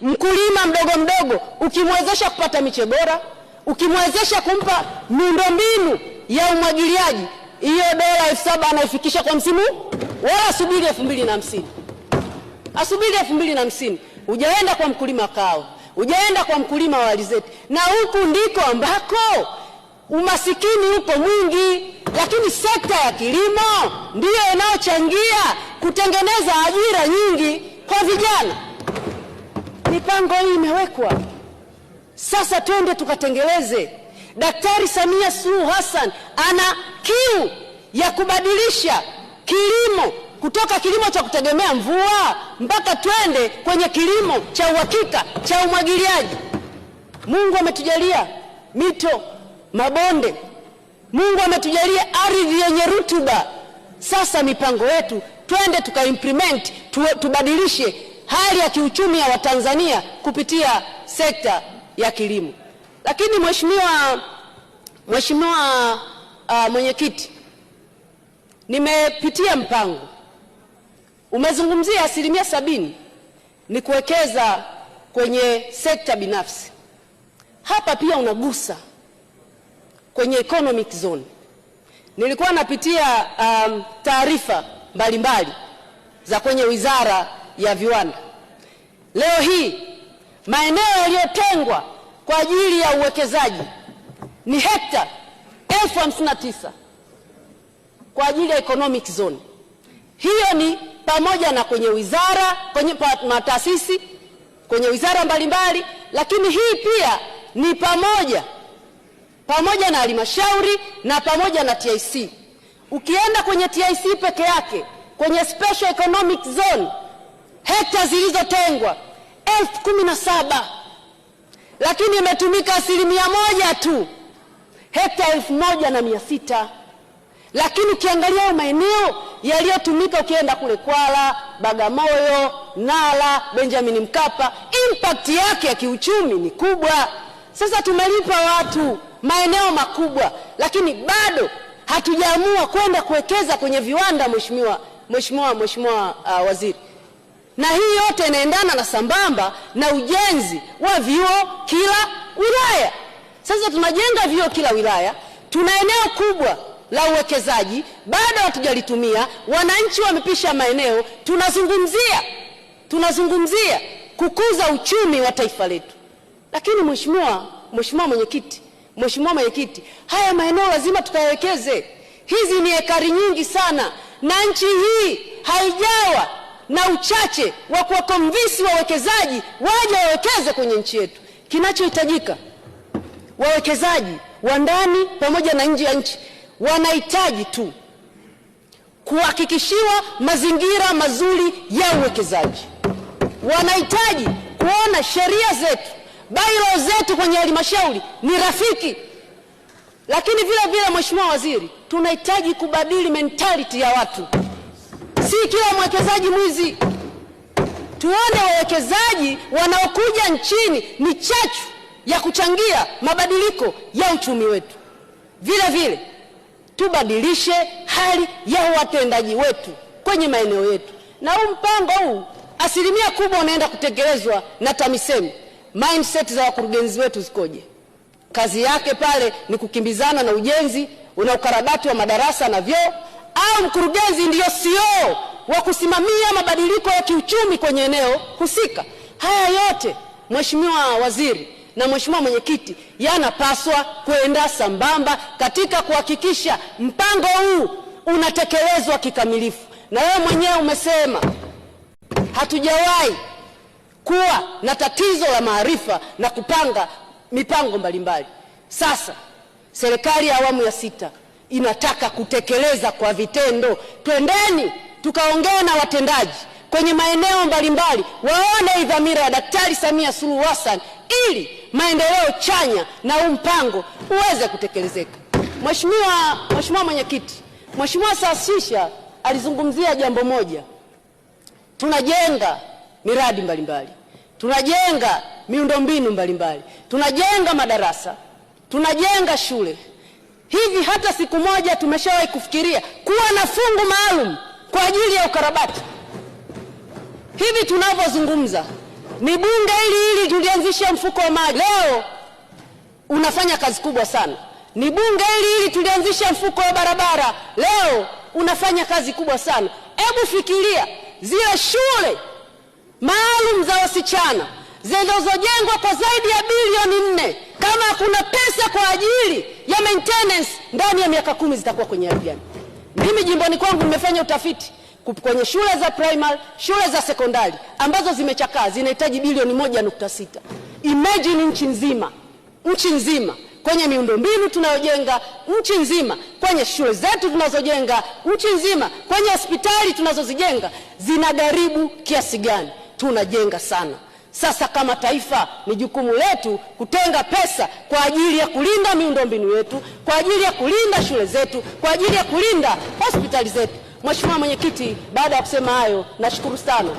Mkulima mdogo ukimwezesha kupata miche bora, ukimwezesha kumpa miundombinu ya umwagiliaji, hiyo dola 7,000 anaifikisha kwa msimu, wala asubiri 2050. Asubiri 2050. Hujaenda kwa mkulima kahawa, hujaenda kwa mkulima wa alizeti. Na huku ndiko ambako umasikini uko mwingi, lakini sekta ya kilimo ndiyo inayochangia kutengeneza ajira nyingi kwa vijana. Mipango hii imewekwa. Sasa twende tukatengeleze. Daktari Samia Suluhu Hassan ana kiu ya kubadilisha kilimo kutoka kilimo cha kutegemea mvua mpaka twende kwenye kilimo cha uhakika cha umwagiliaji. Mungu ametujalia mito, mabonde. Mungu ametujalia ardhi yenye rutuba. Sasa mipango yetu twende tukaimplement, tubadilishe hali ya kiuchumi ya Watanzania kupitia sekta ya kilimo. Lakini Mheshimiwa Mwenyekiti, nimepitia mpango. Umezungumzia 70% ni kuwekeza kwenye sekta binafsi. Hapa pia unagusa kwenye economic zone. Nilikuwa napitia taarifa mbalimbali za kwenye Wizara ya Viwanda. Leo hii maeneo yaliyotengwa kwa ajili ya uwekezaji ni hekta 59,000 kwa ajili ya economic zone. Hiyo ni pamoja na kwenye wizara, kwenye mataasisi, kwenye wizara mbalimbali, lakini hii pia ni pamoja na halmashauri na pamoja na TIC. Ukienda kwenye TIC peke yake, kwenye special economic zone, hekta zilizotengwa 17,000, lakini imetumika 1% tu, hekta 1,600. Lakini ukiangalia maeneo yaliyotumika, ukienda kule Kwala, Bagamoyo, Nala, Benjamin Mkapa, impact yake ya kiuchumi ni kubwa. Sasa tumelipa watu maeneo makubwa, lakini bado hatujaamua kwenda kuwekeza kwenye viwanda. Mheshimiwa Waziri, na hii yote inaendana na sambamba na ujenzi wa vyuo kila wilaya. Sasa tunajenga vyuo kila wilaya, tuna eneo kubwa la uwekezaji bado hatujalitumia, wananchi wamepisha maeneo. Tunazungumzia kukuza uchumi wa taifa letu. Lakini Mheshimiwa Mwenyekiti, haya maeneo lazima tukayawekeze. Hizi ni ekari nyingi sana, na nchi hii haijawa na uchache wa kuwakonvinsi wawekezaji waje wawekeze kwenye nchi yetu. Kinachohitajika, wawekezaji wa ndani pamoja na nje ya nchi wanahitaji tu kuhakikishiwa mazingira mazuri ya uwekezaji. Wanahitaji kuona sheria zetu, bylaws zetu kwenye halmashauri ni rafiki. Lakini vile Mheshimiwa Waziri, tunahitaji kubadili mentality ya watu. Si kila mwekezaji mwizi. Tuone wawekezaji wanaokuja nchini ni chachu ya kuchangia mabadiliko ya uchumi wetu. Vile tubadilishe hali ya watendaji wetu kwenye maeneo yetu. Na huu mpango huu 1% kubwa unaenda kutekelezwa na TAMISEMI. Mindset za wakurugenzi wetu zikoje? Kazi yake pale ni kukimbizana na ujenzi, una ukarabati wa madarasa na vyoo, au mkurugenzi ndiyo CEO wa kusimamia mabadiliko ya kiuchumi kwenye eneo husika? Haya yote Mheshimiwa Waziri na Mheshimiwa Mwenyekiti, yanapaswa kwenda sambamba katika kuhakikisha mpango huu unatekelezwa kikamilifu. Na wewe mwenyewe umesema hatujawahi kuwa na tatizo la maarifa na kupanga mipango mbalimbali. Sasa serikali ya awamu ya 6 inataka kutekeleza kwa vitendo. Twendeni tukaongea na watendaji kwenye maeneo mbalimbali, waone dhamira ya Daktari Samia Suluhu Hassan ili maendeleo chanya na huu mpango uweze kutekelezeka. Mheshimiwa Mwenyekiti, Mheshimiwa Saasisha alizungumzia jambo moja. Tunajenga miradi mbalimbali, tunajenga miundombinu mbalimbali, tunajenga madarasa, tunajenga shule. Hivi hata siku moja tumeshawahi kufikiria kuwa na fungu maalum kwa ajili ya ukarabati? Hivi tunavyozungumza Ni bunge hili tulianzisha mfuko wa maji, leo unafanya kazi kubwa sana. Ni bunge hili tulianzisha mfuko wa barabara, leo unafanya kazi kubwa sana. Hebu fikiria zile shule maalum za wasichana zilizojengwa kwa zaidi ya bilioni 4, kama hakuna pesa kwa ajili ya maintenance, ndani ya miaka 10 zitakuwa kwenye hali gani? Mimi jimboni kwangu nimefanya utafiti kwenye shule za primary, shule za sekondari ambazo zimechakaa zinahitaji bilioni 1.6. Imagine nchi nzima kwenye miundombinu tunayojenga, nchi nzima kwenye shule zetu tunazojenga, nchi nzima kwenye hospitali tunazozijenga, zinagharimu kiasi gani? Tunajenga sana. Sasa kama taifa ni jukumu letu kutenga pesa kwa ajili ya kulinda miundombinu yetu, kwa ajili ya kulinda shule zetu, kwa ajili ya kulinda hospitali zetu. Mheshimiwa Mwenyekiti, baada ya kusema hayo, nashukuru sana.